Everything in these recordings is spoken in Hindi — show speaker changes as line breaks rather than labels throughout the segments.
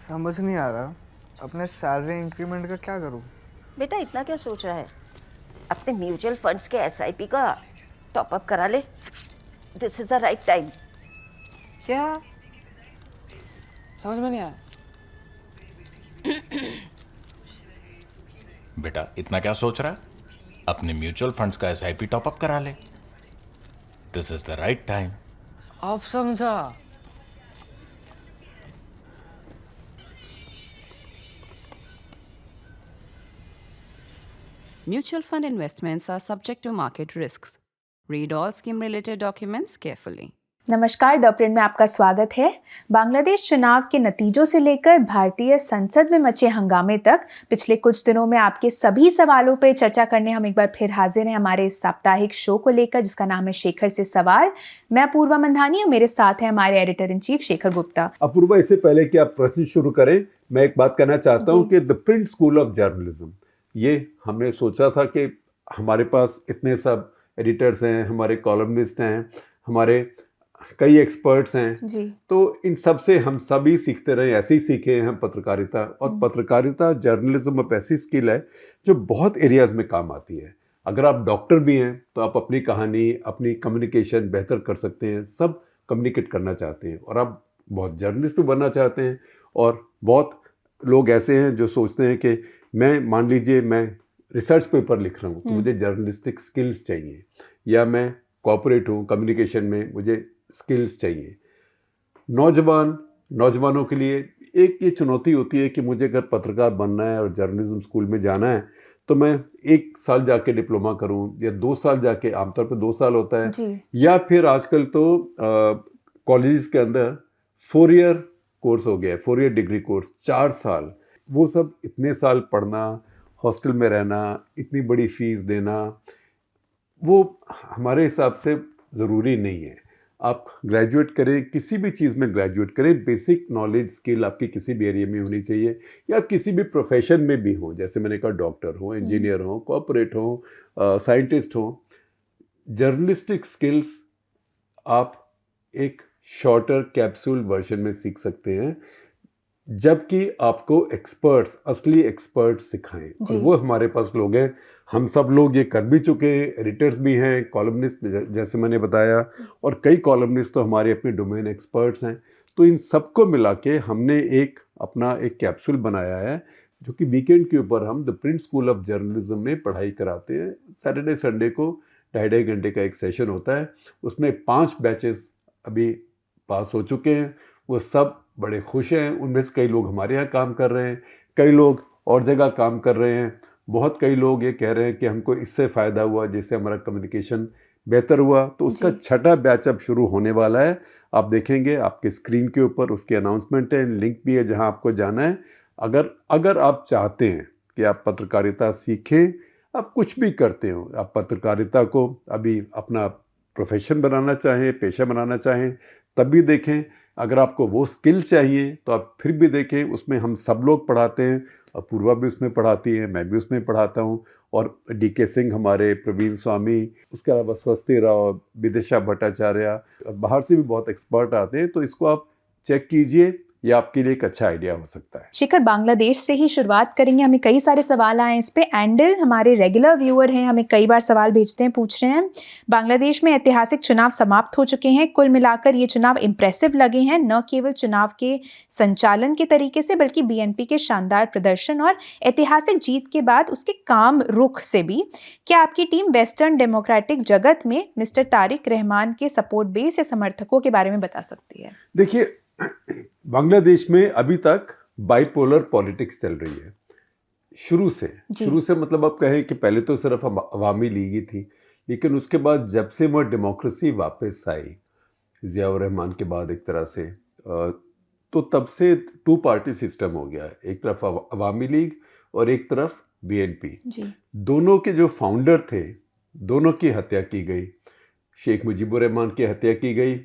समझ नहीं आ रहा अपने सैलरी इंक्रीमेंट का क्या करूं।
बेटा इतना क्या सोच रहा है? अपने म्यूचुअल फंड्स के एसआईपी का टॉप अप करा ले। This is the right time.
क्या? समझ में नहीं आया।
बेटा इतना क्या सोच रहा है? अपने म्यूचुअल फंड्स का एसआईपी टॉपअप करा ले। This is the right time.
अब समझा।
Mutual fund investments are subject to market risks. Read all scheme related documents carefully.
नमस्कार, द प्रिंट में आपका स्वागत है। बांग्लादेश चुनाव के नतीजों से लेकर भारतीय संसद में मचे हंगामे तक पिछले कुछ दिनों में आपके सभी सवालों पर चर्चा करने हम एक बार फिर हाजिर हैं हमारे इस साप्ताहिक शो को लेकर, जिसका नाम है शेखर से सवाल। मैं अपूर्वा मंधानी और मेरे साथ हैं हमारे editor in chief Shekhar Gupta.
Apoorva, इससे पहले कि आप प्रश्न शुरू करें, मैं एक बात कहना चाहता हूँ कि the print school of journalism, ये हमने सोचा था कि हमारे पास इतने सब एडिटर्स हैं, हमारे कॉलमनिस्ट हैं, हमारे कई एक्सपर्ट्स हैं
जी।
तो इन सब से हम सभी सीखते रहे, ऐसे ही सीखे हैं पत्रकारिता। और पत्रकारिता जर्नलिज्म एक ऐसी स्किल है जो बहुत एरियाज में काम आती है। अगर आप डॉक्टर भी हैं तो आप अपनी कहानी, अपनी कम्युनिकेशन बेहतर कर सकते हैं, सब कम्युनिकेट करना चाहते हैं। और आप बहुत जर्नलिस्ट भी बनना चाहते हैं। और बहुत लोग ऐसे हैं जो सोचते हैं कि मैं, मान लीजिए मैं रिसर्च पेपर लिख रहा हूँ तो मुझे जर्नलिस्टिक स्किल्स चाहिए, या मैं कॉर्पोरेट हूँ, कम्युनिकेशन में मुझे स्किल्स चाहिए। नौजवानों के लिए एक ये चुनौती होती है कि मुझे अगर पत्रकार बनना है और जर्नलिज्म स्कूल में जाना है तो मैं 1 साल जाके डिप्लोमा करूं या 2 साल जाके, आमतौर पे 2 साल होता है
जी।
या फिर आजकल तो कॉलेजेस के अंदर 4 ईयर कोर्स हो गया है, 4 ईयर डिग्री कोर्स, 4 साल। वो सब इतने साल पढ़ना, हॉस्टल में रहना, इतनी बड़ी फीस देना, वो हमारे हिसाब से ज़रूरी नहीं है। आप ग्रेजुएट करें, किसी भी चीज़ में ग्रेजुएट करें, बेसिक नॉलेज स्किल आपकी किसी भी एरिया में होनी चाहिए, या आप किसी भी प्रोफेशन में भी हो, जैसे मैंने कहा डॉक्टर हो, इंजीनियर हो, कॉर्पोरेट हो, साइंटिस्ट हो। जर्नलिस्टिक स्किल्स आप एक शॉर्टर कैप्सूल वर्जन में सीख सकते हैं, जबकि आपको एक्सपर्ट्स, असली एक्सपर्ट्स सिखाएं। और वो हमारे पास लोग हैं, हम सब लोग ये कर भी चुके हैं, एडिटर्स भी हैं, कॉलमनिस्ट जैसे मैंने बताया, और कई कॉलमनिस्ट तो हमारे अपने डोमेन एक्सपर्ट्स हैं। तो इन सबको मिला के हमने अपना एक कैप्सूल बनाया है, जो कि वीकेंड के ऊपर हम the print school of journalism में पढ़ाई कराते हैं। सैटरडे संडे को 2.5 घंटे का एक सेशन होता है। उसमें 5 बैचेस अभी पास हो चुके हैं। वो सब बड़े खुश हैं। उनमें से कई लोग हमारे यहाँ काम कर रहे हैं, कई लोग और जगह काम कर रहे हैं। बहुत कई लोग ये कह रहे हैं कि हमको इससे फ़ायदा हुआ, जिससे हमारा कम्युनिकेशन बेहतर हुआ। तो उसका 6ठा बैच अब शुरू होने वाला है। आप देखेंगे आपके स्क्रीन के ऊपर उसकी अनाउंसमेंट है, लिंक भी है जहां आपको जाना है। अगर आप चाहते हैं कि आप पत्रकारिता सीखें, आप कुछ भी करते हो, आप पत्रकारिता को अभी अपना प्रोफेशन बनाना चाहें, पेशा बनाना चाहें, तब भी देखें। अगर आपको वो स्किल चाहिए तो आप फिर भी देखें, उसमें हम सब लोग पढ़ाते हैं। अपूर्वा भी उसमें पढ़ाती है, मैं भी उसमें पढ़ाता हूँ, और डीके सिंह हमारे, प्रवीण स्वामी, उसके अलावा स्वस्ति राव, विदिशा भट्टाचार्य, बाहर से भी बहुत एक्सपर्ट आते हैं। तो इसको आप चेक कीजिए, ये आपके लिए एक अच्छा आइडिया हो सकता है।
शेखर, बांग्लादेश से ही शुरुआत करेंगे। हमें कई सारे सवाल आए इस पे। एंडल हमारे रेगुलर व्यूअर हैं, हमें कई बार सवाल भेजते हैं, पूछ रहे हैं, बांग्लादेश में ऐतिहासिक चुनाव समाप्त हो चुके हैं, कुल मिलाकर ये चुनाव इम्प्रेसिव लगे हैं, न केवल चुनाव के संचालन के तरीके से बल्कि बीएनपी के शानदार प्रदर्शन और ऐतिहासिक जीत के बाद उसके काम रुख से भी। क्या आपकी टीम वेस्टर्न डेमोक्रेटिक जगत में मिस्टर तारिक रहमान के सपोर्ट बेस या समर्थकों के बारे में बता सकती है?
देखिए, बांग्लादेश में अभी तक बाइपोलर पॉलिटिक्स चल रही है शुरू से मतलब आप कहें कि पहले तो सिर्फ अवामी लीग ही थी, लेकिन उसके बाद जब से वो डेमोक्रेसी वापस आई ज़ियाउर रहमान के बाद एक तरह से, तो तब से 2 पार्टी सिस्टम हो गया है। एक तरफ अवामी लीग और एक तरफ बीएनपी। दोनों के जो फाउंडर थे, दोनों की हत्या की गई। शेख मुजीबुर रहमान की हत्या की गई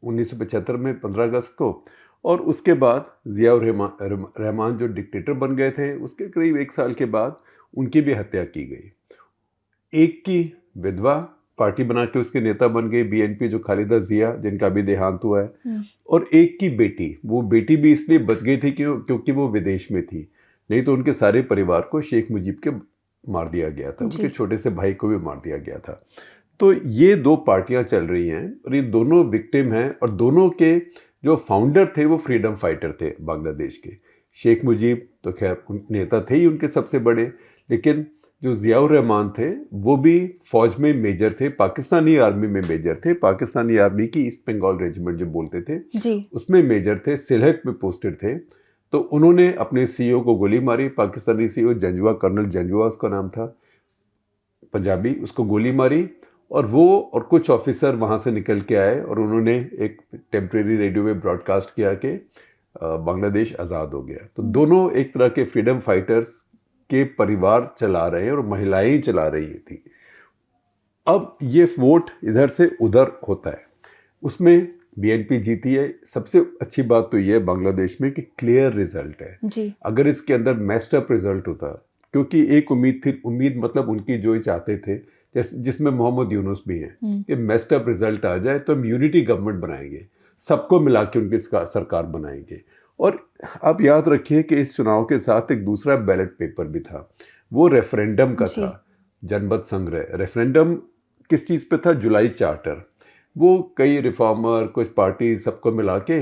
1975 में 15 अगस्त को, और उसके बाद ज़ियाउर रहमान जो डिक्टेटर बन गए थे, उसके करीब 1 साल के बाद उनकी भी हत्या की गई। एक की विधवा पार्टी बना के उसके नेता बन गए बीएनपी, जो खालिदा जिया, जिनका भी देहांत हुआ है। और एक की बेटी, वो बेटी भी इसलिए बच गई थी क्योंकि वो विदेश में थी, नहीं तो उनके सारे परिवार को शेख मुजीब के मार दिया गया था, उनके छोटे से भाई को भी मार दिया गया था। तो ये दो पार्टियां चल रही हैं और ये दोनों विक्टिम हैं, और दोनों के जो फाउंडर थे वो फ्रीडम फाइटर थे बांग्लादेश के। शेख मुजीब तो खैर नेता थे ही उनके सबसे बड़े, लेकिन जो जियाउर रहमान थे वो भी फौज में मेजर थे, पाकिस्तानी आर्मी में मेजर थे, पाकिस्तानी आर्मी की ईस्ट बंगाल रेजिमेंट जो बोलते थे
जी।
उसमें मेजर थे, सिलहट में पोस्टेड थे। तो उन्होंने अपने सीईओ को गोली मारी, पाकिस्तानी सीईओ जंजुआ, कर्नल जंजुआ उसका नाम था, पंजाबी, उसको गोली मारी। और वो और कुछ ऑफिसर वहाँ से निकल के आए और उन्होंने एक टेम्प्रेरी रेडियो में ब्रॉडकास्ट किया कि बांग्लादेश आज़ाद हो गया। तो दोनों एक तरह के फ्रीडम फाइटर्स के परिवार चला रहे हैं और महिलाएं चला रही थी। अब ये वोट इधर से उधर होता है, उसमें बीएनपी जीती है। सबसे अच्छी बात तो ये है बांग्लादेश में कि क्लियर रिजल्ट है
जी।
अगर इसके अंदर मेस्ड अप रिजल्ट होता, क्योंकि एक उम्मीद थी, उम्मीद मतलब उनकी जो चाहते थे, जिसमें मोहम्मद यूनुस भी हैं कि मेस्ड अप रिजल्ट आ जाए तो हम यूनिटी गवर्नमेंट बनाएंगे, सबको मिला के उनकी सरकार बनाएंगे। और आप याद रखिए कि इस चुनाव के साथ एक दूसरा बैलेट पेपर भी था, वो रेफरेंडम का था, जनमत संग्रह। रेफरेंडम किस चीज़ पे था? जुलाई चार्टर। वो कई रिफॉर्मर, कुछ पार्टी, सबको मिला के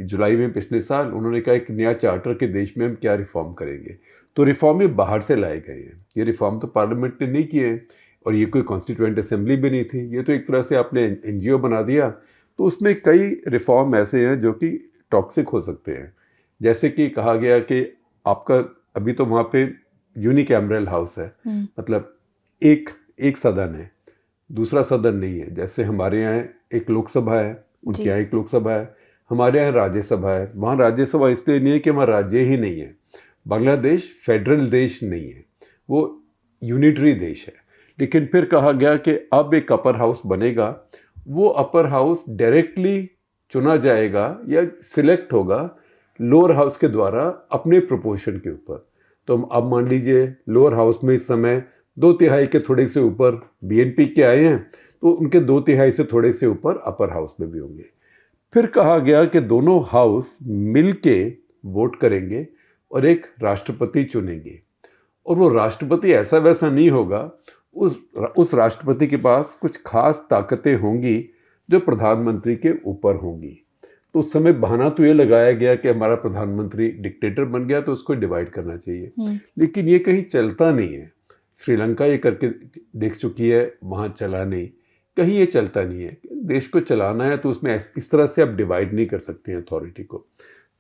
जुलाई में पिछले साल उन्होंने कहा एक नया चार्टर के देश में हम क्या रिफॉर्म करेंगे। तो रिफॉर्म ये बाहर से लाए गए हैं, ये रिफॉर्म तो पार्लियामेंट ने नहीं किए हैं, और ये कोई कॉन्स्टिट्यूएंट असेंबली भी नहीं थी, ये तो एक तरह से आपने एनजीओ बना दिया। तो उसमें कई रिफॉर्म ऐसे हैं जो कि टॉक्सिक हो सकते हैं। जैसे कि कहा गया कि आपका अभी तो वहाँ पे यूनिकैमरल हाउस है, मतलब एक सदन है, दूसरा सदन नहीं है। जैसे हमारे यहाँ एक लोकसभा है, उनके यहाँ एक लोकसभा है, हमारे यहाँ राज्यसभा है। वहाँ राज्यसभा इसलिए नहीं है कि वहाँ राज्य ही नहीं है। बांग्लादेश फेडरल देश नहीं है, वो यूनिटरी देश है। लेकिन फिर कहा गया कि अब एक अपर हाउस बनेगा, वो अपर हाउस डायरेक्टली चुना जाएगा या सिलेक्ट होगा लोअर हाउस के द्वारा अपने प्रोपोर्शन के ऊपर। तो अब मान लीजिए लोअर हाउस में इस समय 2/3 के थोड़े से ऊपर बीएनपी के आए हैं, तो उनके 2/3 से थोड़े से ऊपर अपर हाउस में भी होंगे। फिर कहा गया कि दोनों हाउस मिलके वोट करेंगे और एक राष्ट्रपति चुनेंगे, और वो राष्ट्रपति ऐसा वैसा नहीं होगा, उस राष्ट्रपति के पास कुछ खास ताकतें होंगी जो प्रधानमंत्री के ऊपर होंगी। तो उस समय बहाना तो ये लगाया गया कि हमारा प्रधानमंत्री डिक्टेटर बन गया तो उसको डिवाइड करना चाहिए, लेकिन ये कहीं चलता नहीं है। श्रीलंका ये करके देख चुकी है, वहाँ चला नहीं, कहीं ये चलता नहीं है। देश को चलाना है तो उसमें इस तरह से आप डिवाइड नहीं कर सकते हैं अथॉरिटी को।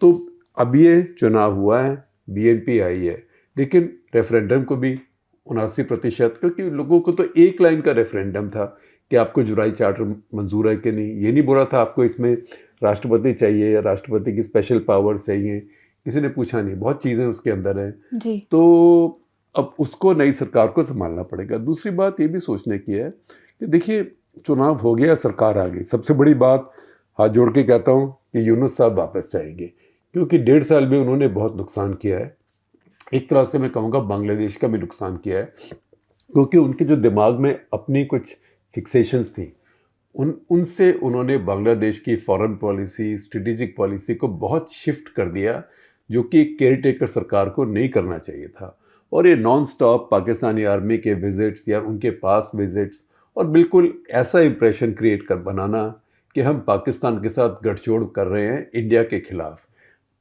तो अब ये चुनाव हुआ है, बीएनपी आई है, लेकिन रेफरेंडम को भी 79%, क्योंकि लोगों को तो एक लाइन का रेफरेंडम था कि आपको जुलाई चार्टर मंजूर है कि नहीं। ये नहीं बोला था आपको इसमें राष्ट्रपति चाहिए या राष्ट्रपति की स्पेशल पावर चाहिए, किसी ने पूछा नहीं, बहुत चीज़ें उसके अंदर हैं जी। तो अब उसको नई सरकार को संभालना पड़ेगा। दूसरी बात ये भी सोचने की है कि देखिए चुनाव हो गया, सरकार आ गई, सबसे बड़ी बात हाथ जोड़ के कहता हूँ कि यूनुस साहब वापस जाएंगे, क्योंकि 1.5 साल में उन्होंने बहुत नुकसान किया है। एक तरह से मैं कहूँगा बांग्लादेश का भी नुकसान किया है, क्योंकि उनके जो दिमाग में अपनी कुछ फिक्सेशंस थी, उनसे उन्होंने बांग्लादेश की फॉरेन पॉलिसी, स्ट्रेटेजिक पॉलिसी को बहुत शिफ्ट कर दिया, जो कि एक केयर टेकर सरकार को नहीं करना चाहिए था। और ये नॉन स्टॉप पाकिस्तानी आर्मी के विजिट्स या उनके पास विजिट्स, और बिल्कुल ऐसा इंप्रेशन क्रिएट कर बनाना कि हम पाकिस्तान के साथ गठजोड़ कर रहे हैं इंडिया के खिलाफ।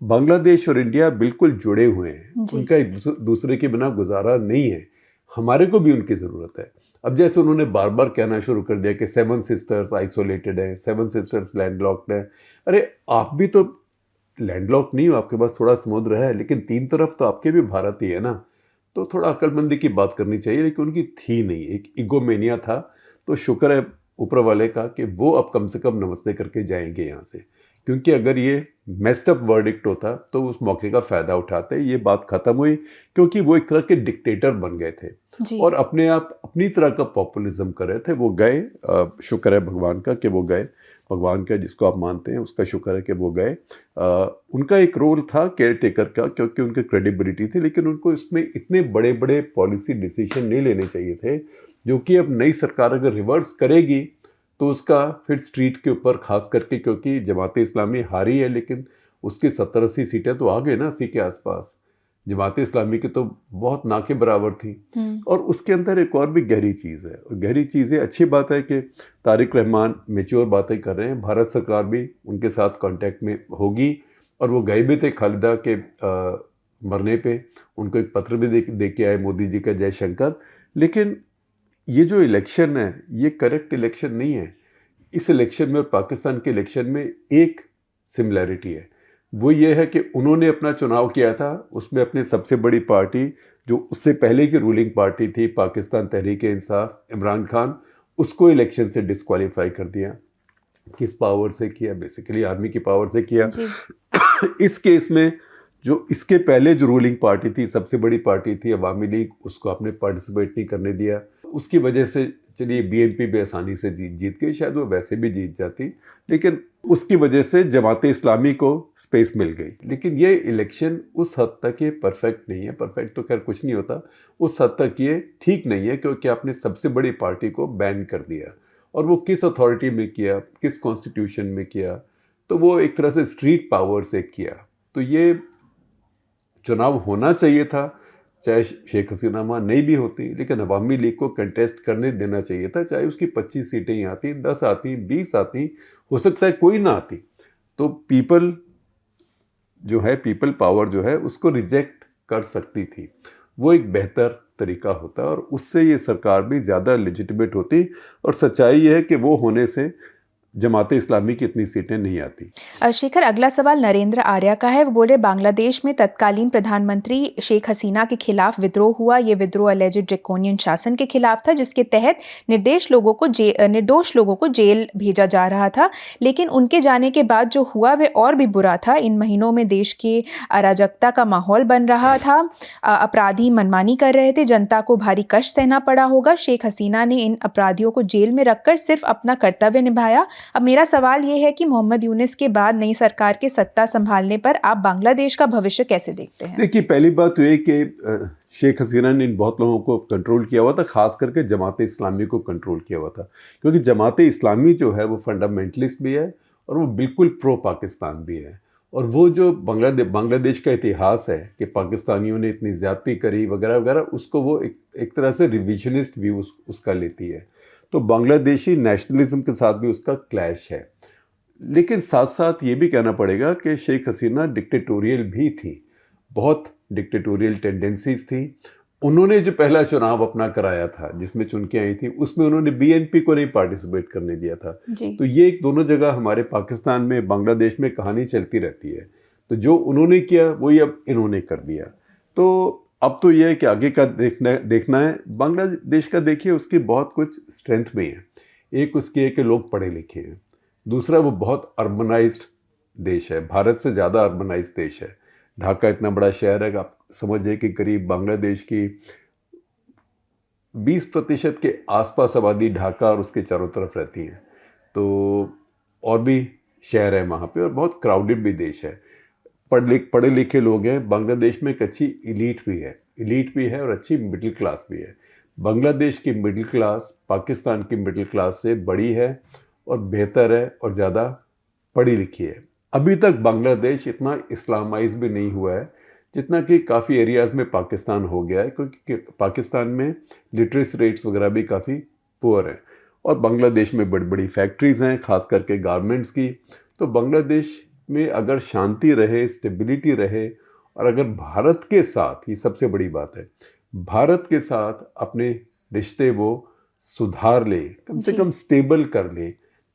बांग्लादेश और इंडिया बिल्कुल जुड़े हुए हैं, उनका एक दूसरे के बिना गुजारा नहीं है, हमारे को भी उनकी ज़रूरत है। अब जैसे उन्होंने बार बार कहना शुरू कर दिया कि 7 सिस्टर्स आइसोलेटेड हैं, 7 सिस्टर्स लैंडलॉक्ड हैं। अरे आप भी तो लैंडलॉक नहीं हो, आपके पास थोड़ा समुद्र है, लेकिन 3 तरफ तो आपके भी भारत ही है ना। तो थोड़ा अक्लमंदी की बात करनी चाहिए, लेकिन उनकी थी नहीं, एक ईगोमेनिया था। तो शुक्र है ऊपर वाले का कि वो अब कम से कम नमस्ते करके जाएंगे यहाँ से, क्योंकि अगर ये मेस्ड अप वर्डिक्ट होता तो उस मौके का फ़ायदा उठाते। ये बात ख़त्म हुई, क्योंकि वो एक तरह के डिक्टेटर बन गए थे और अपने आप अपनी तरह का पॉपुलिज्म कर रहे थे। वो गए, शुक्र है भगवान का कि वो गए, भगवान का जिसको आप मानते हैं उसका शुक्र है कि वो गए। उनका एक रोल था केयर टेकर का, क्योंकि उनकी क्रेडिबिलिटी थी, लेकिन उनको इसमें इतने बड़े बड़े पॉलिसी डिसीजन नहीं लेने चाहिए थे जो कि अब नई सरकार अगर रिवर्स करेगी तो उसका फिर स्ट्रीट के ऊपर खास करके, क्योंकि जमात इस्लामी हारी है लेकिन उसकी 70-80 सीटें तो आ गए ना 80 के आसपास। जमात इस्लामी की तो बहुत ना के बराबर थी। और उसके अंदर एक और भी गहरी चीज़ है, और गहरी चीज़ है, अच्छी बात है कि तारिक रहमान मेच्योर बातें कर रहे हैं, भारत सरकार भी उनके साथ कांटेक्ट में होगी, और वो गए भी थे खालिदा के मरने पे, उनको एक पत्र भी दे के आए मोदी जी का जयशंकर। लेकिन ये जो इलेक्शन है ये करेक्ट इलेक्शन नहीं है। इस इलेक्शन में और पाकिस्तान के इलेक्शन में एक सिमिलैरिटी है, वो ये है कि उन्होंने अपना चुनाव किया था, उसमें अपनी सबसे बड़ी पार्टी जो उससे पहले की रूलिंग पार्टी थी पाकिस्तान तहरीक इंसाफ, इमरान खान, उसको इलेक्शन से डिस्क्वालीफाई कर दिया। किस पावर से किया? बेसिकली आर्मी की पावर से किया। इस केस में जो इसके पहले जो रूलिंग पार्टी थी, सबसे बड़ी पार्टी थी अवामी लीग, उसको आपने पार्टिसिपेट नहीं करने दिया। उसकी वजह से चलिए बीएनपी भी आसानी से जीत गई, शायद वो वैसे भी जीत जाती, लेकिन उसकी वजह से जमात इस्लामी को स्पेस मिल गई। लेकिन ये इलेक्शन उस हद तक ये परफेक्ट नहीं है, परफेक्ट तो खैर कुछ नहीं होता, उस हद तक ये ठीक नहीं है, क्योंकि आपने सबसे बड़ी पार्टी को बैन कर दिया। और वो किस अथॉरिटी में किया, किस कॉन्स्टिट्यूशन में किया, तो वो एक तरह से स्ट्रीट पावर से किया। तो ये चुनाव होना चाहिए था, चाहे शेख हसीना मां नहीं भी होती, लेकिन अवामी लीग को कंटेस्ट करने देना चाहिए था, चाहे उसकी 25 सीटें ही आती, 10 आती, 20 आती, हो सकता है कोई ना आती, तो पीपल जो है, पीपल पावर जो है, उसको रिजेक्ट कर सकती थी। वो एक बेहतर तरीका होता, और उससे ये सरकार भी ज़्यादा लेजिटिमेट होती। और सच्चाई ये है कि वो होने से जमात इस्लामी की इतनी सीटें नहीं आती।
शेखर, अगला सवाल नरेंद्र आर्या का है। वो बोल रहे बांग्लादेश में तत्कालीन प्रधानमंत्री शेख हसीना के खिलाफ विद्रोह हुआ। ये विद्रोह अलेजिड ड्रैकोनियन शासन के खिलाफ था, जिसके तहत निर्दोष लोगों को जेल भेजा जा रहा था। लेकिन उनके जाने के बाद जो हुआ वे और भी बुरा था। इन महीनों में देश के अराजकता का माहौल बन रहा था, अपराधी मनमानी कर रहे थे, जनता को भारी कष्ट सहना पड़ा होगा। शेख हसीना ने इन अपराधियों को जेल में रखकर सिर्फ अपना कर्तव्य निभाया। अब मेरा सवाल ये है कि मोहम्मद यूनिस के बाद नई सरकार के सत्ता संभालने पर आप बांग्लादेश का भविष्य कैसे देखते हैं?
देखिए, पहली बात तो ये कि शेख हसीना ने इन बहुत लोगों को कंट्रोल किया हुआ था, खास करके जमात इस्लामी को कंट्रोल किया हुआ था, क्योंकि जमात इस्लामी जो है वो फंडामेंटलिस्ट भी है और वो बिल्कुल प्रो पाकिस्तान भी है। और वो जो बांग्लादेश का इतिहास है कि पाकिस्तानियों ने इतनी ज़्यादती करी वगैरह वगैरह, उसको वो एक तरह से रिविजनिस्ट व्यू उसका लेती है। तो बांग्लादेशी नेशनलिज्म के साथ भी उसका क्लैश है। लेकिन साथ साथ ये भी कहना पड़ेगा कि शेख हसीना डिक्टेटोरियल भी थी, बहुत डिक्टेटोरियल टेंडेंसीज थी। उन्होंने जो पहला चुनाव अपना कराया था जिसमें चुन के आई थी, उसमें उन्होंने बीएनपी को नहीं पार्टिसिपेट करने दिया था। तो ये एक दोनों जगह हमारे पाकिस्तान में, बांग्लादेश में कहानी चलती रहती है। तो जो उन्होंने किया वही अब इन्होंने कर दिया। तो अब तो यह है कि आगे का देखना है। बांग्लादेश का देखिए, उसकी बहुत कुछ स्ट्रेंथ में है। एक उसकी है कि लोग पढ़े लिखे हैं, दूसरा वो बहुत अर्बनाइज्ड देश है, भारत से ज़्यादा अर्बनाइज्ड देश है। ढाका इतना बड़ा शहर है, आप समझिए कि करीब बांग्लादेश की 20% के आसपास आबादी ढाका और उसके चारों तरफ रहती है। तो और भी शहर है वहाँ पे, और बहुत क्राउडेड भी देश है। पढ़े लिखे लोग हैं। बांग्लादेश में एक अच्छी इलीट भी है और अच्छी मिडिल क्लास भी है। बांग्लादेश की मिडिल क्लास पाकिस्तान की मिडिल क्लास से बड़ी है और बेहतर है और ज़्यादा पढ़ी लिखी है। अभी तक बांग्लादेश इतना इस्लामाइज भी नहीं हुआ है जितना कि काफ़ी एरियाज़ में पाकिस्तान हो गया है, क्योंकि पाकिस्तान में लिटरेसी रेट्स वगैरह भी काफ़ी पुअर हैं। और बांग्लादेश में बड़ी बड़ी फैक्ट्रीज़ हैं, ख़ास करके गारमेंट्स की। तो बांग्लादेश में अगर शांति रहे, स्टेबिलिटी रहे, और अगर भारत के साथ, ये सबसे बड़ी बात है, भारत के साथ अपने रिश्ते वो सुधार ले, कम से कम स्टेबल कर ले,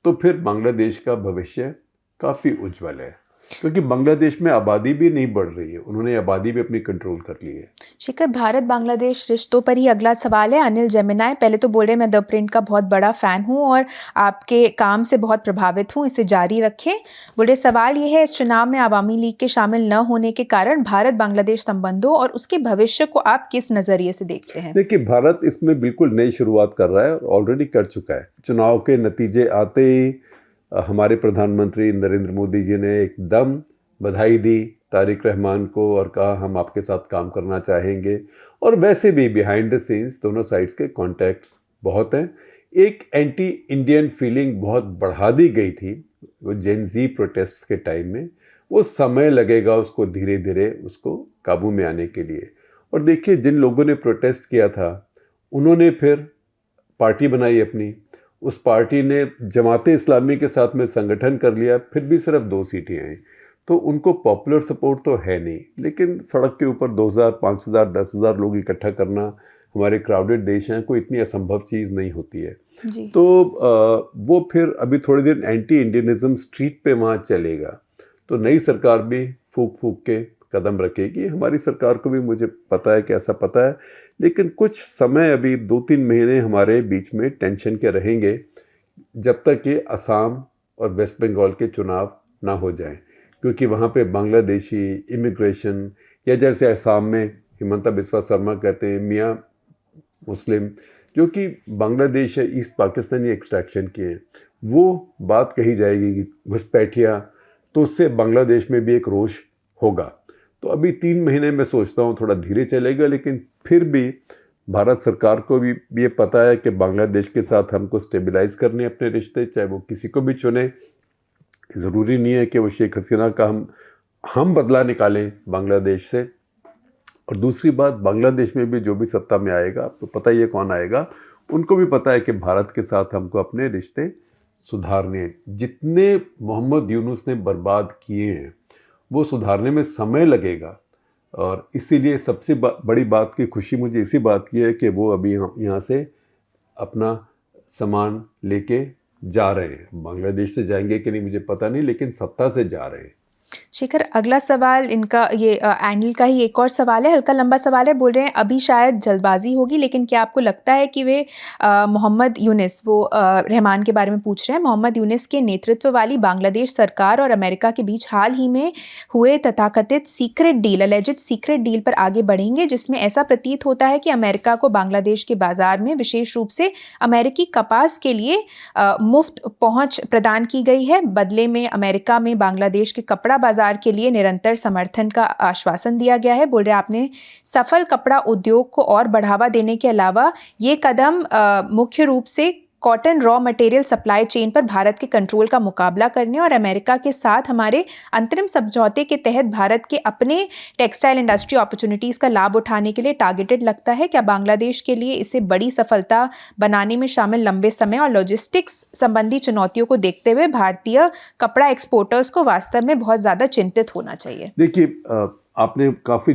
तो फिर बांग्लादेश का भविष्य काफ़ी उज्जवल है। क्योंकि बांग्लादेश में आबादी भी नहीं बढ़ रही है, उन्होंने आबादी भी अपनी कंट्रोल कर ली है।
शिखर, भारत बांग्लादेश रिश्तों पर ही अगला सवाल है। अनिल जेमिनाई पहले तो बोल रहे मैं द प्रिंट का बहुत बड़ा फ़ैन हूँ और आपके काम से बहुत प्रभावित हूँ, इसे जारी रखें। बोल रहे सवाल ये है, इस चुनाव में अवामी लीग के शामिल न होने के कारण भारत बांग्लादेश संबंधों और उसके भविष्य को आप किस नज़रिए से देखते हैं?
देखिए, भारत इसमें बिल्कुल नई शुरुआत कर रहा है और ऑलरेडी कर चुका है। चुनाव के नतीजे आते ही हमारे प्रधानमंत्री नरेंद्र मोदी जी ने एकदम बधाई दी तारिक रहमान को और कहा हम आपके साथ काम करना चाहेंगे। और वैसे भी बिहाइंड द सीन्स दोनों साइड्स के कॉन्टैक्ट्स बहुत हैं। एक एंटी इंडियन फीलिंग बहुत बढ़ा दी गई थी वो जेन ज़ी प्रोटेस्ट के टाइम में। वो समय लगेगा उसको धीरे धीरे उसको काबू में आने के लिए। और देखिए, जिन लोगों ने प्रोटेस्ट किया था उन्होंने फिर पार्टी बनाई अपनी, उस पार्टी ने जमाते इस्लामी के साथ में संगठन कर लिया, फिर भी सिर्फ 2 सीटें आई। तो उनको पॉपुलर सपोर्ट तो है नहीं, लेकिन सड़क के ऊपर 2000, 5000, 10,000 लोग इकट्ठा करना, हमारे क्राउडेड देश हैं, कोई इतनी असंभव चीज़ नहीं होती है
जी।
तो वो फिर अभी थोड़ी देर एंटी इंडियनिज्म स्ट्रीट पे वहाँ चलेगा तो नई सरकार भी फूक फूक के कदम रखेगी। हमारी सरकार को भी मुझे पता है कि ऐसा पता है, लेकिन कुछ समय अभी 2-3 महीने हमारे बीच में टेंशन के रहेंगे जब तक कि असम और वेस्ट बंगाल के चुनाव ना हो जाएं, क्योंकि वहाँ पे बांग्लादेशी इमिग्रेशन, या जैसे असम में हिमंता बिस्वा शर्मा कहते हैं मियाँ मुस्लिम, जो कि बांग्लादेश या ईस्ट पाकिस्तानी एक्सट्रैक्शन के हैं, वो बात कही जाएगी कि घुसपैठिया, तो उससे बांग्लादेश में भी एक रोष होगा। तो अभी 3 महीने में सोचता हूँ थोड़ा धीरे चलेगा, लेकिन फिर भी भारत सरकार को भी ये पता है कि बांग्लादेश के साथ हमको स्टेबलाइज करने अपने रिश्ते, चाहे वो किसी को भी चुने। ज़रूरी नहीं है कि वो शेख हसीना का हम बदला निकालें बांग्लादेश से। और दूसरी बात, बांग्लादेश में भी जो भी सत्ता में आएगा, तो पता ही है कौन आएगा, उनको भी पता है कि भारत के साथ हमको अपने रिश्ते सुधारने हैं। जितने मोहम्मद यूनुस ने बर्बाद किए हैं वो सुधारने में समय लगेगा। और इसीलिए सबसे बड़ी बात की खुशी मुझे इसी बात की है कि वो अभी यहाँ से अपना सामान लेके जा रहे हैं। बांग्लादेश से जाएंगे कि नहीं मुझे पता नहीं, लेकिन सत्ता से जा रहे हैं।
शेखर, अगला सवाल इनका ये एंडल का ही एक और सवाल है, हल्का लंबा सवाल है। बोल रहे हैं अभी शायद जल्दबाजी होगी, लेकिन क्या आपको लगता है कि वे मोहम्मद यूनिस, वो रहमान के बारे में पूछ रहे हैं, मोहम्मद यूनिस के नेतृत्व वाली बांग्लादेश सरकार और अमेरिका के बीच हाल ही में हुए तथाकथित secret deal, alleged secret deal पर आगे बढ़ेंगे, जिसमें ऐसा प्रतीत होता है कि अमेरिका को बांग्लादेश के बाजार में विशेष रूप से अमेरिकी कपास के लिए मुफ्त पहुँच प्रदान की गई है। बदले में अमेरिका में बांग्लादेश के कपड़ा बाजार के लिए निरंतर समर्थन का आश्वासन दिया गया है। बोल रहे आपने सफल कपड़ा उद्योग को और बढ़ावा देने के अलावा ये कदम मुख्य रूप से cotton raw material supply chain पर भारत के कंट्रोल का मुकाबला करने और अमेरिका के साथ हमारे अंतरिम समझौते के तहत भारत के अपने टेक्सटाइल इंडस्ट्री अपॉर्चुनिटीज़ का लाभ उठाने के लिए टारगेटेड लगता है। क्या बांग्लादेश के लिए इसे बड़ी सफलता बनाने में शामिल लंबे समय और लॉजिस्टिक्स संबंधी चुनौतियों को देखते हुए भारतीय कपड़ा एक्सपोर्टर्स को वास्तव में बहुत ज़्यादा चिंतित होना चाहिए?
देखिए, आपने काफ़ी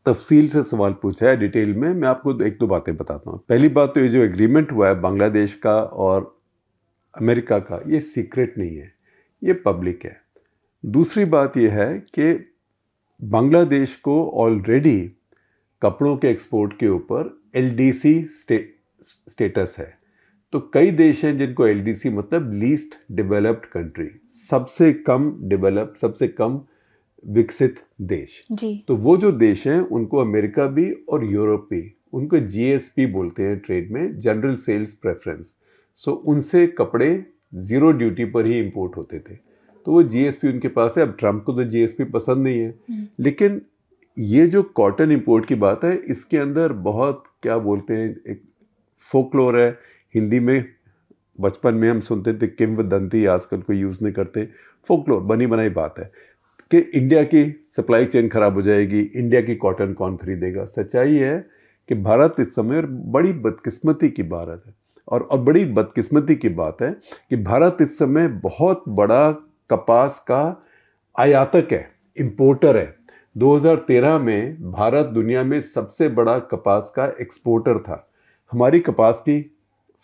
तफसील से सवाल पूछा है, डिटेल में। मैं आपको 1-2 बातें बताता हूँ। पहली बात तो ये जो एग्रीमेंट हुआ है बांग्लादेश का और अमेरिका का, ये सीक्रेट नहीं है, ये पब्लिक है। दूसरी बात ये है कि बांग्लादेश को ऑलरेडी कपड़ों के एक्सपोर्ट के ऊपर LDC स्टेटस है। तो कई देश हैं जिनको LDC मतलब लीस्ट डेवलप्ड कंट्री, सबसे कम डेवलप, सबसे कम विकसित देश
जी।
तो वो जो देश हैं उनको अमेरिका भी और यूरोप भी, उनको GSP बोलते हैं ट्रेड में, जनरल सेल्स प्रेफरेंस। सो उनसे कपड़े 0 ड्यूटी पर ही इंपोर्ट होते थे, तो वो GSP उनके पास है। अब ट्रंप को तो GSP पसंद नहीं है, लेकिन ये जो कॉटन इंपोर्ट की बात है, इसके अंदर बहुत क्या बोलते हैं, एक फोकलोर है। हिंदी में बचपन में हम सुनते थे किंवदंती, आजकल कोई यूज़ नहीं करते। फोकलोर, बनी बनाई बात है कि इंडिया की सप्लाई चेन खराब हो जाएगी, इंडिया की कॉटन कौन खरीदेगा। सच्चाई है कि भारत इस समय, बड़ी बदकिस्मती की बात है और बड़ी बदकिस्मती की बात है कि भारत इस समय बहुत बड़ा कपास का आयातक है, इंपोर्टर है। 2013 में भारत दुनिया में सबसे बड़ा कपास का एक्सपोर्टर था। हमारी कपास की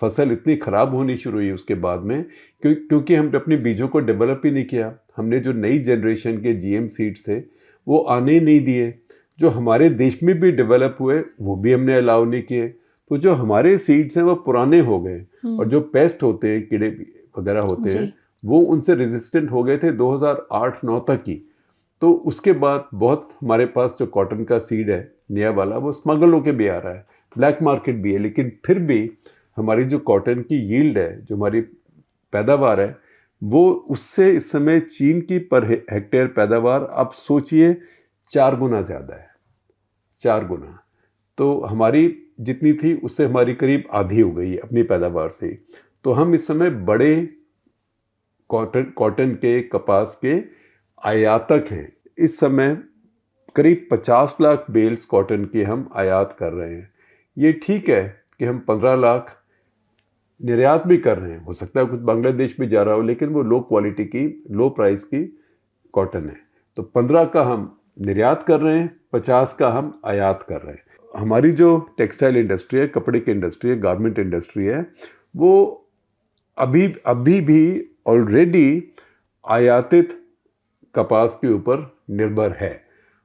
फसल इतनी ख़राब होनी शुरू हुई उसके बाद में, क्योंकि हमने अपने बीजों को डेवलप ही नहीं किया। हमने जो नई जनरेशन के GM सीड्स थे वो आने ही नहीं दिए। जो हमारे देश में भी डेवलप हुए वो भी हमने अलाउ नहीं किए। तो जो हमारे सीड्स हैं वो पुराने हो गए, और जो पेस्ट होते हैं, कीड़े वगैरह होते हैं, वो उनसे रेजिस्टेंट हो गए थे 2008-9 तक की। तो उसके बाद बहुत हमारे पास जो कॉटन का सीड है नया वाला, वो स्मगल होके भी आ रहा है, ब्लैक मार्केट भी है। लेकिन फिर भी हमारी जो कॉटन की यील्ड है, जो हमारी पैदावार है, वो उससे इस समय चीन की पर हेक्टेयर पैदावार आप सोचिए 4 गुना ज़्यादा है, 4 गुना। तो हमारी जितनी थी उससे हमारी करीब आधी हो गई है अपनी पैदावार से। तो हम इस समय बड़े कॉटन के, कपास के आयातक हैं। इस समय करीब 50 लाख बेल्स कॉटन की हम आयात कर रहे हैं। ये ठीक है कि हम 15 लाख निर्यात भी कर रहे हैं, हो सकता है कुछ बांग्लादेश भी जा रहा हो, लेकिन वो लो क्वालिटी की, लो प्राइस की कॉटन है। तो 15 का हम निर्यात कर रहे हैं, 50 का हम आयात कर रहे हैं। हमारी जो टेक्सटाइल इंडस्ट्री है, कपड़े की इंडस्ट्री है, गारमेंट इंडस्ट्री है, वो अभी भी ऑलरेडी आयातित कपास के ऊपर निर्भर है।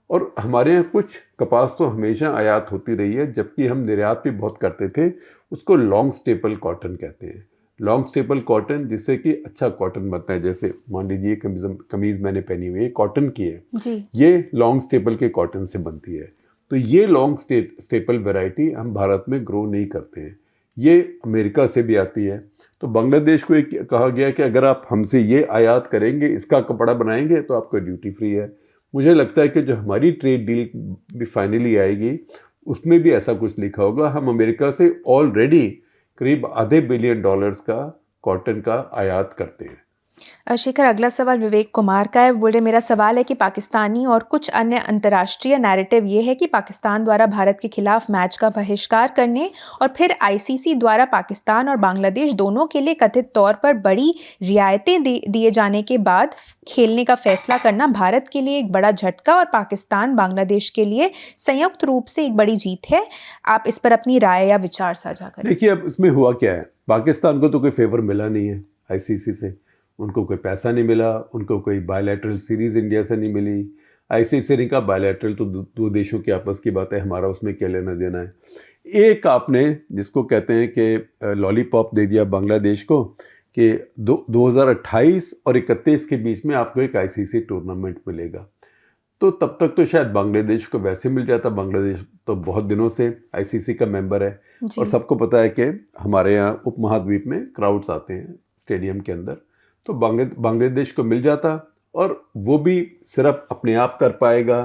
और हमारे यहाँ कुछ कपास तो हमेशा आयात होती रही है, जबकि हम निर्यात भी बहुत करते थे। उसको लॉन्ग स्टेपल कॉटन कहते हैं। लॉन्ग स्टेपल कॉटन, जिससे कि अच्छा कॉटन बनता है। जैसे मान लीजिए कमीज मैंने पहनी हुई है, कॉटन की है
जी।
ये लॉन्ग स्टेपल के कॉटन से बनती है। तो ये लॉन्ग स्टेपल वैरायटी हम भारत में ग्रो नहीं करते हैं, ये अमेरिका से भी आती है। तो बांग्लादेश को एक कहा गया कि अगर आप हमसे ये आयात करेंगे, इसका कपड़ा बनाएंगे, तो आपको ड्यूटी फ्री है। मुझे लगता है कि जो हमारी ट्रेड डील भी फाइनली आएगी उसमें भी ऐसा कुछ लिखा होगा। हम अमेरिका से ऑलरेडी करीब $500 बिलियन का कॉटन का आयात करते हैं।
शेखर, अगला सवाल विवेक कुमार का है। बोले मेरा सवाल है कि पाकिस्तानी और कुछ अन्य अंतर्राष्ट्रीय नैरेटिव ये है कि पाकिस्तान द्वारा भारत के खिलाफ मैच का बहिष्कार करने और फिर आईसीसी द्वारा पाकिस्तान और बांग्लादेश दोनों के लिए कथित तौर पर बड़ी रियायतें दिए जाने के बाद खेलने का फैसला करना भारत के लिए एक बड़ा झटका और पाकिस्तान बांग्लादेश के लिए संयुक्त रूप से एक बड़ी जीत है। आप इस पर अपनी राय या विचार साझा करें।
देखिए, अब इसमें हुआ क्या है, पाकिस्तान को तो कोई फेवर मिला नहीं है आईसीसी से, उनको कोई पैसा नहीं मिला, उनको कोई बायलैटरल सीरीज इंडिया से नहीं मिली। आईसीसी ने कहा बायलैटरल तो दो देशों की आपस की बात है, हमारा उसमें क्या लेना देना है। एक आपने जिसको कहते हैं कि लॉलीपॉप दे दिया बांग्लादेश को कि 2028 और 31 के बीच में आपको एक आईसीसी टूर्नामेंट मिलेगा। तो तब तक तो शायद बांग्लादेश को वैसे मिल जाता। बांग्लादेश तो बहुत दिनों से आईसीसी का मेंबर है और सबको पता है कि हमारे यहाँ उपमहाद्वीप में क्राउड्स आते हैं स्टेडियम के अंदर, तो बांग्लादेश को मिल जाता। और वो भी सिर्फ अपने आप कर पाएगा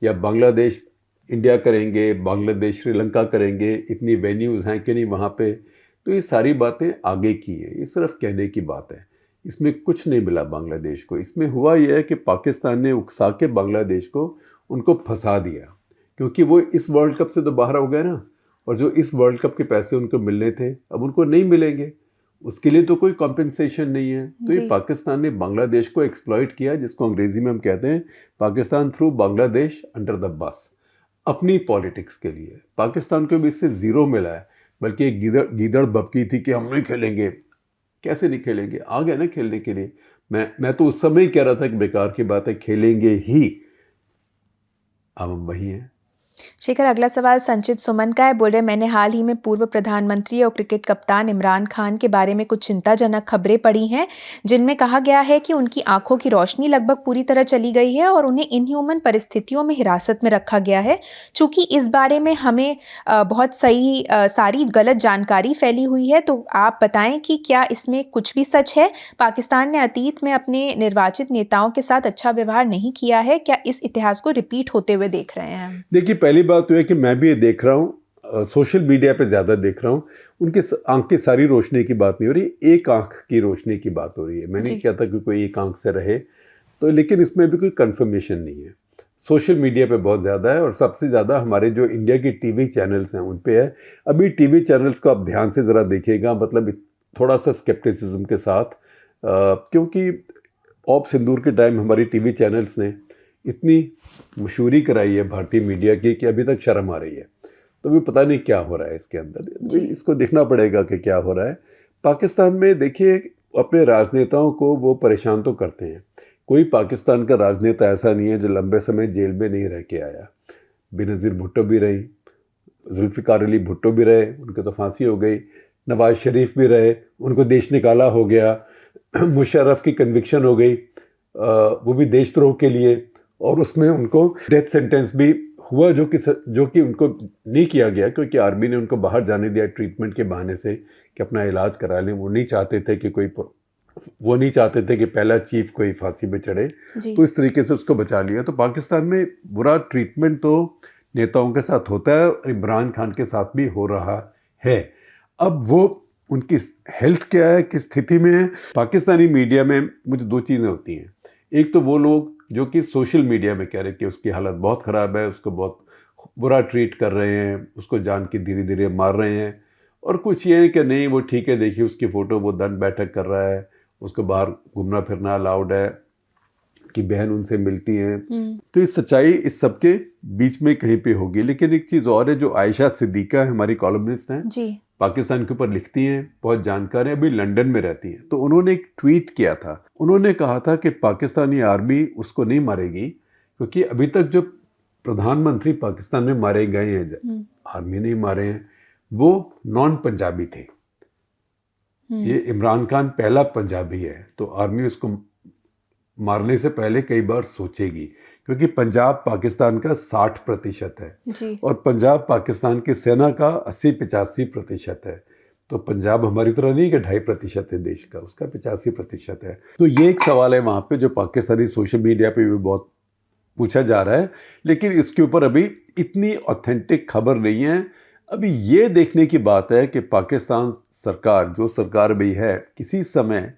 या बांग्लादेश इंडिया करेंगे, बांग्लादेश श्रीलंका करेंगे, इतनी वेन्यूज़ हैं कि नहीं वहाँ पे। तो ये सारी बातें आगे की है, ये सिर्फ कहने की बात है, इसमें कुछ नहीं मिला बांग्लादेश को। इसमें हुआ यह है कि पाकिस्तान ने उकसा के बांग्लादेश को उनको फंसा दिया, क्योंकि वो इस वर्ल्ड कप से तो बाहर हो गए ना, और जो इस वर्ल्ड कप के पैसे उनको मिलने थे अब उनको नहीं मिलेंगे, उसके लिए तो कोई कॉम्पेंसेशन नहीं है। तो ये पाकिस्तान ने बांग्लादेश को एक्सप्लॉइट किया, जिसको अंग्रेजी में हम कहते हैं Pakistan through Bangladesh under the bus, अपनी पॉलिटिक्स के लिए। पाकिस्तान को भी इससे ज़ीरो मिला है, बल्कि एक गीदड़ बबकी थी कि हम नहीं खेलेंगे। कैसे नहीं खेलेंगे, आ गए ना खेलने के लिए। मैं तो उस समय ही कह रहा था कि बेकार की बात है, खेलेंगे ही। अब हम वही हैं।
शेखर, अगला सवाल संचित सुमन का है। बोल रहे मैंने हाल ही में पूर्व प्रधानमंत्री और क्रिकेट कप्तान इमरान खान के बारे में कुछ चिंताजनक खबरें पढ़ी हैं, जिनमें कहा गया है कि उनकी आंखों की रोशनी लगभग पूरी तरह चली गई है और उन्हें इनह्यूमन परिस्थितियों में हिरासत में रखा गया है। चूँकि इस बारे में हमें बहुत सारी गलत जानकारी फैली हुई है, तो आप बताएं कि क्या इसमें कुछ भी सच है? पाकिस्तान ने अतीत में अपने निर्वाचित नेताओं के साथ अच्छा व्यवहार नहीं किया है, क्या इस इतिहास को रिपीट होते हुए देख रहे हैं?
देखिए, पहली बात तो है कि मैं भी ये देख रहा हूँ, सोशल मीडिया पे ज़्यादा देख रहा हूँ, उनके आंख की सारी रोशनी की बात नहीं हो रही, एक आंख की रोशनी की बात हो रही है। मैंने क्या था कि कोई एक आंख से रहे तो, लेकिन इसमें भी कोई कंफर्मेशन नहीं है। सोशल मीडिया पे बहुत ज़्यादा है और सबसे ज़्यादा हमारे जो इंडिया की टीवी चैनल्स हैं उन पे है। अभी टीवी चैनल्स को आप ध्यान से ज़रा देखिएगा, मतलब थोड़ा सा स्केप्टिसिज्म के साथ, क्योंकि ऑप सिंदूर के टाइम हमारी टीवी चैनल्स ने इतनी मशहूरी कराई है भारतीय मीडिया की कि अभी तक शर्म आ रही है। तो भी पता नहीं क्या हो रहा है इसके अंदर, इसको देखना पड़ेगा कि क्या हो रहा है। पाकिस्तान में देखिए, अपने राजनेताओं को वो परेशान तो करते हैं। कोई पाकिस्तान का राजनेता ऐसा नहीं है जो लंबे समय जेल में नहीं रह के आया। बेनज़ीर भुट्टो भी रही, जुल्फ़िकार अली भुट्टो भी रहे, उनकी तो फांसी हो गई। नवाज शरीफ भी रहे, उनको देश निकाला हो गया। मुशर्रफ की कन्विक्शन हो गई, वो भी देशद्रोह के लिए, और उसमें उनको डेथ सेंटेंस भी हुआ, जो कि उनको नहीं किया गया, क्योंकि आर्मी ने उनको बाहर जाने दिया ट्रीटमेंट के बहाने से कि अपना इलाज करा लें। वो नहीं चाहते थे कि पहला चीफ कोई फांसी पे चढ़े, तो इस तरीके से उसको बचा लिया। तो पाकिस्तान में बुरा ट्रीटमेंट तो नेताओं के साथ होता है और इमरान खान के साथ भी हो रहा है। अब वो उनकी हेल्थ क्या है, किस स्थिति में है। पाकिस्तानी मीडिया में मुझे दो चीज़ें होती हैं। एक तो वो लोग जो कि सोशल मीडिया में कह रहे हैं कि उसकी हालत बहुत ख़राब है, उसको बहुत बुरा ट्रीट कर रहे हैं, उसको जान के धीरे धीरे मार रहे हैं, और कुछ ये है कि नहीं वो ठीक है, देखिए उसकी फ़ोटो वो दंड बैठक कर रहा है, उसको बाहर घूमना फिरना अलाउड है, कि बहन उनसे मिलती हैं। तो ये सच्चाई इस सब के बीच में कहीं पे होगी। लेकिन एक चीज़ और है, जो आयशा सिद्दीका हमारी कॉलमनिस्ट हैं,
जी,
पाकिस्तान के ऊपर लिखती हैं, बहुत जानकार हैं, अभी लंदन में रहती हैं। तो उन्होंने एक ट्वीट किया था, उन्होंने कहा था कि पाकिस्तानी आर्मी उसको नहीं मारेगी, क्योंकि अभी तक जो प्रधानमंत्री पाकिस्तान में मारे गए हैं, आर्मी नहीं मारे हैं, वो नॉन पंजाबी थे। ये इमरान खान पहला पंजाबी है, तो आर्मी उसको मारने से पहले कई बार सोचेगी, क्योंकि पंजाब पाकिस्तान का 60% है
जी,
और पंजाब पाकिस्तान की सेना का 80-85% है। तो पंजाब हमारी तरह नहीं कि 2.5% है देश का, उसका 85% है। तो ये एक सवाल है वहाँ पे, जो पाकिस्तानी सोशल मीडिया पे भी बहुत पूछा जा रहा है, लेकिन इसके ऊपर अभी इतनी ऑथेंटिक खबर नहीं है। अभी ये देखने की बात है कि पाकिस्तान सरकार, जो सरकार भी है, किसी समय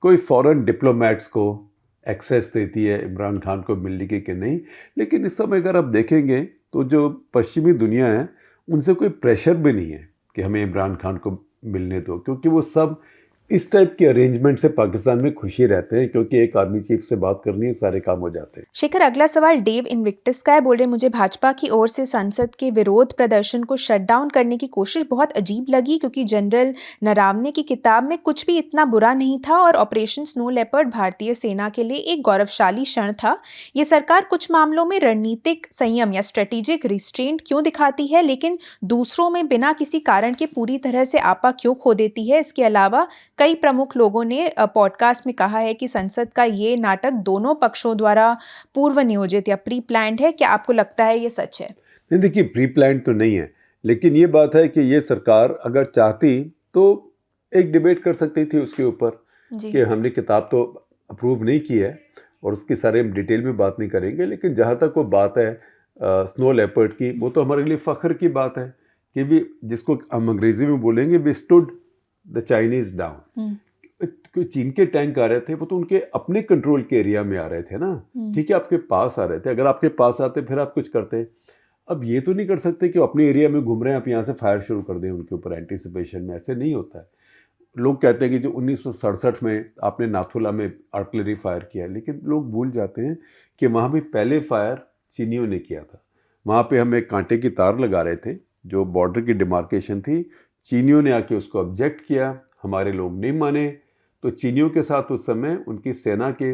कोई फॉरेन डिप्लोमेट्स को एक्सेस देती है इमरान खान को मिलने की कि नहीं। लेकिन इस समय अगर आप देखेंगे तो जो पश्चिमी दुनिया है, उनसे कोई प्रेशर भी नहीं है कि हमें इमरान खान को मिलने दो, क्योंकि वो सब इस टाइप के अरेंजमेंट से पाकिस्तान में खुशी रहते हैं, क्योंकि एक आर्मी चीफ से बात करनी है, सारे काम हो जाते हैं।
शेखर, अगला सवाल डेव इनविक्टस का है। बोल रहे मुझे भाजपा की ओर से संसद के विरोध प्रदर्शन को शट डाउन करने की कोशिश बहुत अजीब लगी, क्योंकि जनरल नरावने की किताब में कुछ भी इतना बुरा नहीं था और ऑपरेशन स्नो लेपर्ड भारतीय सेना के लिए एक गौरवशाली क्षण था। ये सरकार कुछ मामलों में रणनीतिक संयम या स्ट्रेटेजिक रिस्ट्रेंट क्यों दिखाती है, लेकिन दूसरों में बिना किसी कारण के पूरी तरह से आपा क्यों खो देती है? इसके अलावा कई प्रमुख लोगों ने पॉडकास्ट में कहा है कि संसद का ये नाटक दोनों पक्षों द्वारा पूर्व नियोजित या प्री प्लान्ड है। क्या आपको लगता है ये सच है?
नहीं, देखिए प्री प्लान तो नहीं है, लेकिन ये बात है कि ये सरकार अगर चाहती तो एक डिबेट कर सकती थी उसके ऊपर कि हमने किताब तो अप्रूव नहीं की है और उसकी सारे हम डिटेल में बात नहीं करेंगे, लेकिन जहाँ तक वो बात है स्नो लेपर्ड की, वो तो हमारे लिए फ़ख्र की बात है कि भी, जिसको हम अंग्रेजी में बोलेंगे, we stood the Chinese down. कोई चीन के टैंक आ रहे थे, वो तो उनके अपने कंट्रोल के एरिया में आ रहे थे ना, ठीक है, आपके पास आ रहे थे। अगर आपके पास आते फिर आप कुछ करते। अब ये तो नहीं कर सकते कि अपने एरिया में घूम रहे हैं, आप यहाँ से फायर शुरू कर दें उनके ऊपर एंटीसिपेशन में। ऐसे नहीं होता है। लोग कहते हैं कि जो 1967 में आपने नाथुला में आर्टिलरी फायर किया, लेकिन लोग भूल जाते हैं कि वहाँ भी पहले फायर चीनियों ने किया था। वहाँ पे हम एक कांटे की तार लगा रहे थे, जो बॉर्डर की डिमार्केशन थी। चीनियों ने आके उसको ऑब्जेक्ट किया, हमारे लोग नहीं माने, तो चीनियों के साथ उस समय उनकी सेना के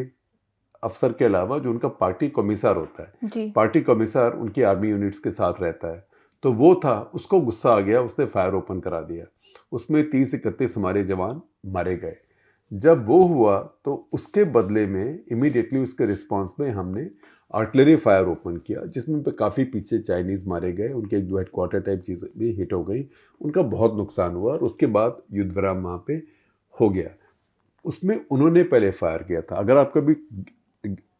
अफसर के अलावा जो उनका पार्टी कमिश्नर होता है
जी,
पार्टी कमिश्नर उनकी आर्मी यूनिट्स के साथ रहता है, तो वो था, उसको गुस्सा आ गया, उसने फायर ओपन करा दिया। उसमें 30-31 हमारे जवान मारे गए। जब वो हुआ तो उसके बदले में इमीडिएटली उसके रिस्पांस में हमने आर्टिलरी फायर ओपन किया, जिसमें पे काफ़ी पीछे चाइनीज़ मारे गए, उनके एक दो हेडक्वार्टर टाइप चीज़ें भी हिट हो गई, उनका बहुत नुकसान हुआ और उसके बाद युद्ध विराम वहाँ पे हो गया। उसमें उन्होंने पहले फायर किया था। अगर आप कभी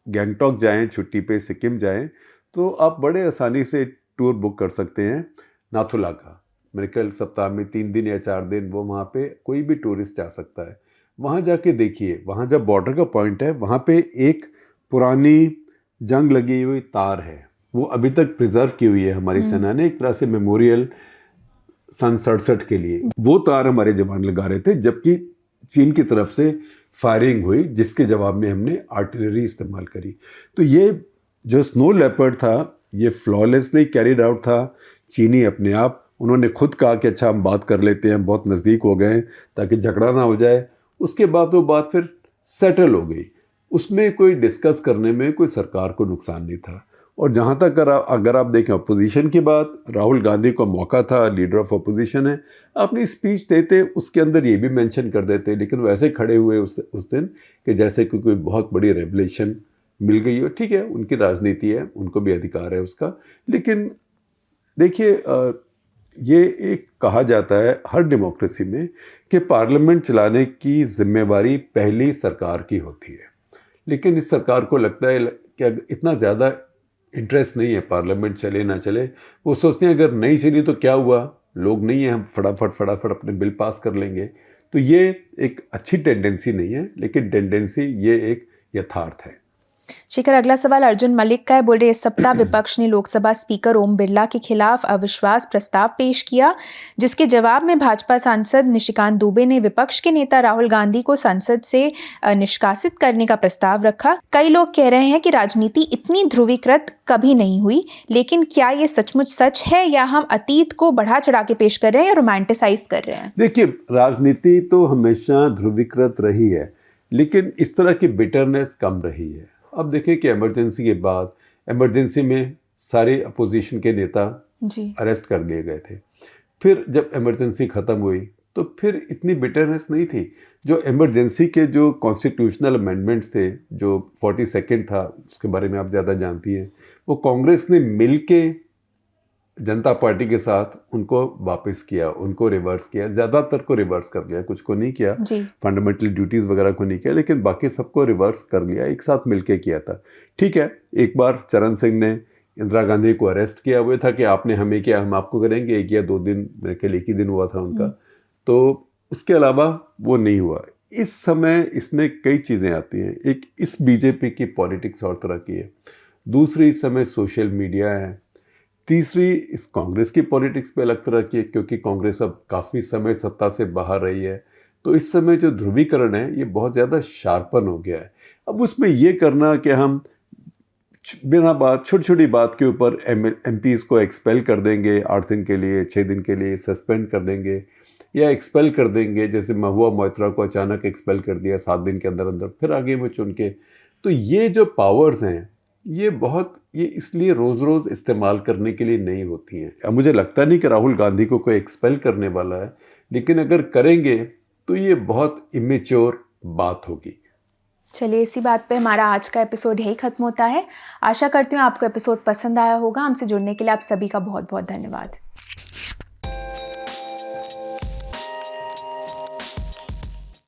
गैंगटॉक जाएं, छुट्टी पे सिक्किम जाएं, तो आप बड़े आसानी से टूर बुक कर सकते हैं नाथुला का। मेरे ख्याल सप्ताह में 3 दिन या 4 दिन वो वहाँ पे कोई भी टूरिस्ट जा सकता है। वहाँ जाके देखिए, वहाँ जब बॉर्डर का पॉइंट है, वहाँ पे एक पुरानी जंग लगी हुई तार है, वो अभी तक प्रिजर्व की हुई है हमारी सेना ने, एक तरह से मेमोरियल सन 67 के लिए। वो तार हमारे जवान लगा रहे थे, जबकि चीन की तरफ से फायरिंग हुई, जिसके जवाब में हमने आर्टिलरी इस्तेमाल करी। तो ये जो स्नो लेपर्ड था, ये फ्लॉलेसली कैरिड आउट था। चीनी अपने आप, उन्होंने खुद कहा कि अच्छा हम बात कर लेते हैं, बहुत नज़दीक हो गए ताकि झगड़ा ना हो जाए। उसके बाद वो बात फिर सेटल हो गई, उसमें कोई डिस्कस करने में कोई सरकार को नुकसान नहीं था। और जहाँ तक अगर आप देखें अपोजिशन की बात, राहुल गांधी को मौका था, लीडर ऑफ अपोजिशन है, अपनी स्पीच देते, उसके अंदर ये भी मेंशन कर देते, लेकिन वैसे खड़े हुए उस दिन कि जैसे कि कोई बहुत बड़ी रेवलेशन मिल गई हो। ठीक है, उनकी राजनीति है, उनको भी अधिकार है उसका। लेकिन देखिए, ये एक कहा जाता है हर डेमोक्रेसी में कि पार्लियामेंट चलाने की जिम्मेवारी पहली सरकार की होती है, लेकिन इस सरकार को लगता है कि इतना ज़्यादा इंटरेस्ट नहीं है, पार्लियामेंट चले ना चले। वो सोचते हैं अगर नहीं चली तो क्या हुआ, लोग नहीं है, हम फटाफट अपने बिल पास कर लेंगे। तो ये एक अच्छी टेंडेंसी नहीं है, लेकिन टेंडेंसी ये एक यथार्थ है।
शेखर, अगला सवाल अर्जुन मलिक का है। बोल रहे इस सप्ताह विपक्ष ने लोकसभा स्पीकर ओम बिरला के खिलाफ अविश्वास प्रस्ताव पेश किया, जिसके जवाब में भाजपा सांसद निशिकांत दुबे ने विपक्ष के नेता राहुल गांधी को संसद से निष्कासित करने का प्रस्ताव रखा। कई लोग कह रहे हैं कि राजनीति इतनी ध्रुवीकृत कभी नहीं हुई, लेकिन क्या ये सचमुच सच है या हम अतीत को बढ़ा चढ़ा के पेश कर रहे हैं या रोमांटिसाइज कर रहे हैं?
देखिए, राजनीति तो हमेशा ध्रुवीकृत रही है, लेकिन इस तरह की बिटरनेस कम रही है। अब देखिए कि इमरजेंसी के बाद, इमरजेंसी में सारे अपोजिशन के नेता अरेस्ट कर लिए गए थे। फिर जब इमरजेंसी ख़त्म हुई तो फिर इतनी बिटरनेस नहीं थी। जो इमरजेंसी के जो कॉन्स्टिट्यूशनल अमेंडमेंट्स थे, जो 42nd था, उसके बारे में आप ज़्यादा जानती हैं, वो कांग्रेस ने मिल के जनता पार्टी के साथ उनको वापस किया, उनको रिवर्स किया, ज़्यादातर को रिवर्स कर लिया, कुछ को नहीं किया, फंडामेंटल ड्यूटीज़ वगैरह को नहीं किया, लेकिन बाकी सबको रिवर्स कर लिया, एक साथ मिलके किया था। ठीक है, एक बार चरण सिंह ने इंदिरा गांधी को अरेस्ट किया, वो था कि आपने हमें किया, हम आपको करेंगे। 1 या 2 दिन, मेरे ख्याल 1 ही दिन हुआ था उनका, तो उसके अलावा वो नहीं हुआ। इस समय इसमें कई चीज़ें आती हैं। एक, इस बीजेपी की पॉलिटिक्स और तरह की है, दूसरी इस समय सोशल मीडिया है, तीसरी इस कांग्रेस की पॉलिटिक्स पे अलग तरह की है, क्योंकि कांग्रेस अब काफ़ी समय सत्ता से बाहर रही है। तो इस समय जो ध्रुवीकरण है ये बहुत ज़्यादा शार्पन हो गया है। अब उसमें ये करना कि हम बिना बात, छोटी छोटी बात के ऊपर MPs को एक्सपेल कर देंगे 8 दिन के लिए, 6 दिन के लिए सस्पेंड कर देंगे या एक्सपेल कर देंगे, जैसे महुआ मोइत्रा को अचानक एक्सपेल कर दिया 7 दिन के अंदर अंदर, फिर आगे वो चुन के। तो ये जो पावर्स हैं ये इसलिए रोज़ रोज़ इस्तेमाल करने के लिए नहीं होती हैं। अब मुझे लगता नहीं कि राहुल गांधी को कोई एक्सपेल करने वाला है, लेकिन अगर करेंगे तो ये बहुत इमेच्योर बात होगी।
चलिए, इसी बात पे हमारा आज का एपिसोड यही खत्म होता है। आशा करती हूँ आपको एपिसोड पसंद आया होगा। हमसे जुड़ने के लिए आप सभी का बहुत बहुत धन्यवाद।